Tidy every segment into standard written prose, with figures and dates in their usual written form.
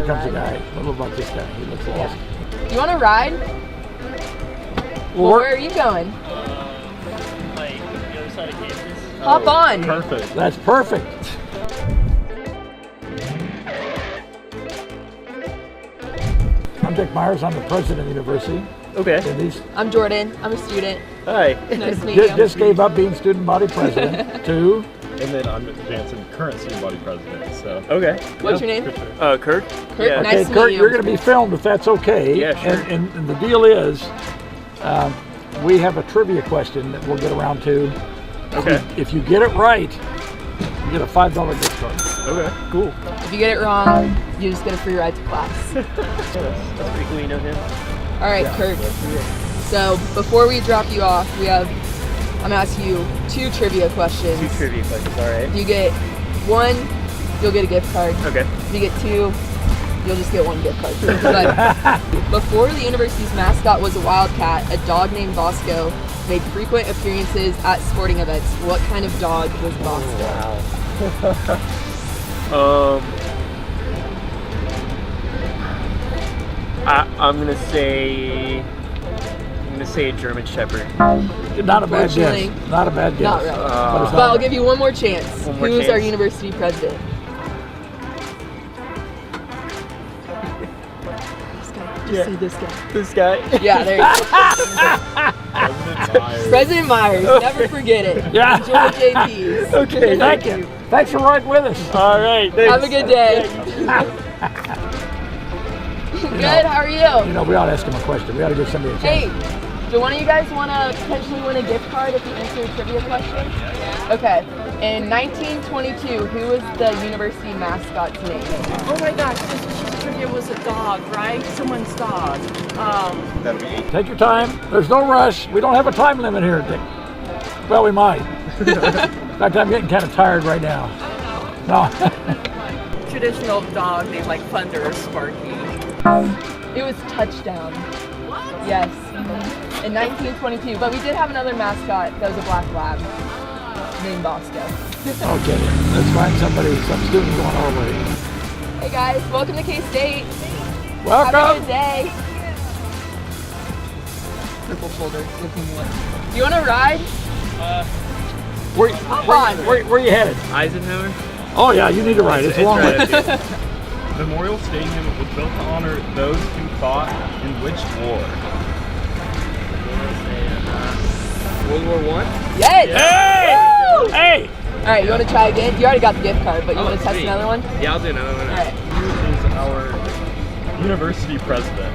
Comes a guy. What about this guy? He looks lost. You want to ride? Well, where are you going? Like the other side of campus. Hop on. Perfect. That's perfect. I'm Dick Myers. I'm the president of the university. Okay. I'm Jordan. I'm a student. Hi. Nice to meet you. Just gave up being student body president to. And then I'm Jansen, current student body president. So. Okay. What's your name? Kurt. Kurt. Yeah. Nice Okay, to Kurt, meet you. you're going to be filmed if that's okay. Yeah, sure. And the deal is, we have a trivia question that we'll get around to. Okay. If you get it right, you get a $5 gift card. Okay. Cool. If you get it wrong, you just get a free ride to class. That's pretty cool. You know him. All right, Kurt. So before we drop you off, I'm gonna ask you 2 trivia questions. 2 trivia questions. All right. If you get 1, you'll get a gift card. Okay. If you get 2, you'll just get 1 gift card. But before the university's mascot was a Wildcat, a dog named Bosco made frequent appearances at sporting events. What kind of dog was Bosco? Wow. I'm gonna say a German Shepherd. Not a bad guess. Not a bad guess. Not right. But it's But I'll give you one more chance. One more Who's our chance. university president? This guy. Just say this guy. This guy. Yeah, there you go. President Myers. Never forget it. Yeah. Enjoy JP's. Okay, thank you. Thanks for riding with us. All right. Thanks. Have a good day. Good, how are you? You know, we ought to ask him a question. We ought to give somebody a chance. Hey, do one of you guys want to potentially win a gift card if you answer a trivia question? Okay. In 1922, who was the university mascot's name? Oh my gosh, this trivia was a dog, right? Someone's dog. That'll be 8. Take your time. There's no rush. We don't have a time limit here, Dick. Well, we might. In fact, I'm getting kind of tired right now. No. Traditional dog named like Thunder or Sparky. It was Touchdown. What? Yes. In 1922. But we did have another mascot that was a black lab named Bosco. Okay, let's find some student going our way. Hey guys, welcome to K-State. Welcome. Have a good day. Purple folder. You want to ride? Where you headed? Eisenhower. Oh yeah, you need to ride. It's a long way. Memorial Stadium was built to honor those who fought in which war? World War I. Yes. Hey! Hey! All right, you want to try again? You already got the gift card, but you want to test sweet. another one? Yeah, I'll do another one. All right. Who is our university president?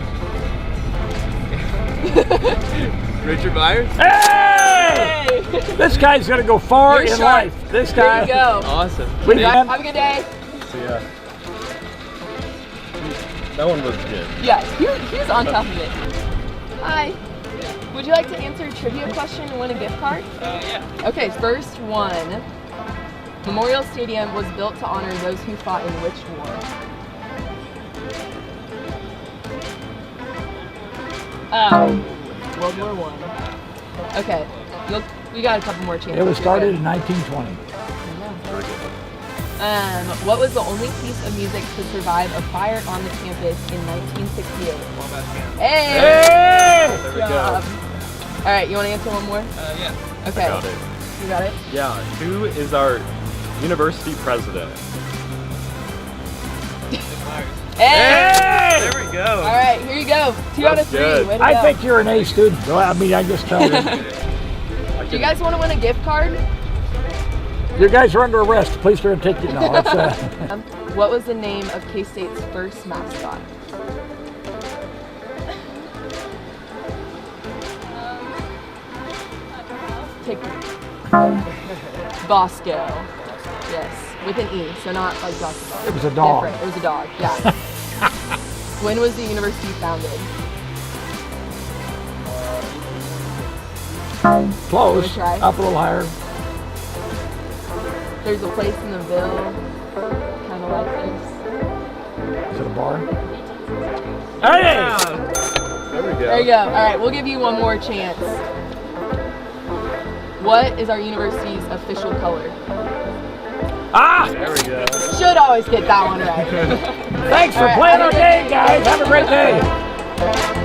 Richard Myers. Hey! This guy's gonna go far You're in sharp. life. This There guy. you go. Awesome. Have a good day. So yeah. That one was good. Yeah, he was on top of it. Hi. Would you like to answer a trivia question and win a gift card? Yeah. Okay, first one. Memorial Stadium was built to honor those who fought in which war? World War I. Okay, we got a couple more chances. It was started You're in 1920. good. What was the only piece of music to survive a fire on the campus in 1968? Hey! There we Good go. job. All right, you want to answer one more? Yeah. Okay. Got it. You got it? Yeah. Who is our university president? Hey! There we go. All right, here you go. 2 out of 3. good. Way to I go. think you're an A student. Well, I mean, I just tell you. Do you guys want to win a gift card? You guys are under arrest. Police are gonna take you. No, it's What was the name of K-State's first mascot? Take Bosco. Yes, with an E, so not like basketball. It was a dog. Different. It was a dog. Yeah. When was the university founded? close. Wanna try? Up a little higher. There's a place in the Ville, kind of like this. Is it a bar? Hey! There we go. There you go. All right, we'll give you one more chance. What is our university's official color? Ah! There we go. Should always get that one right. Thanks for playing our game, guys. Have a great day.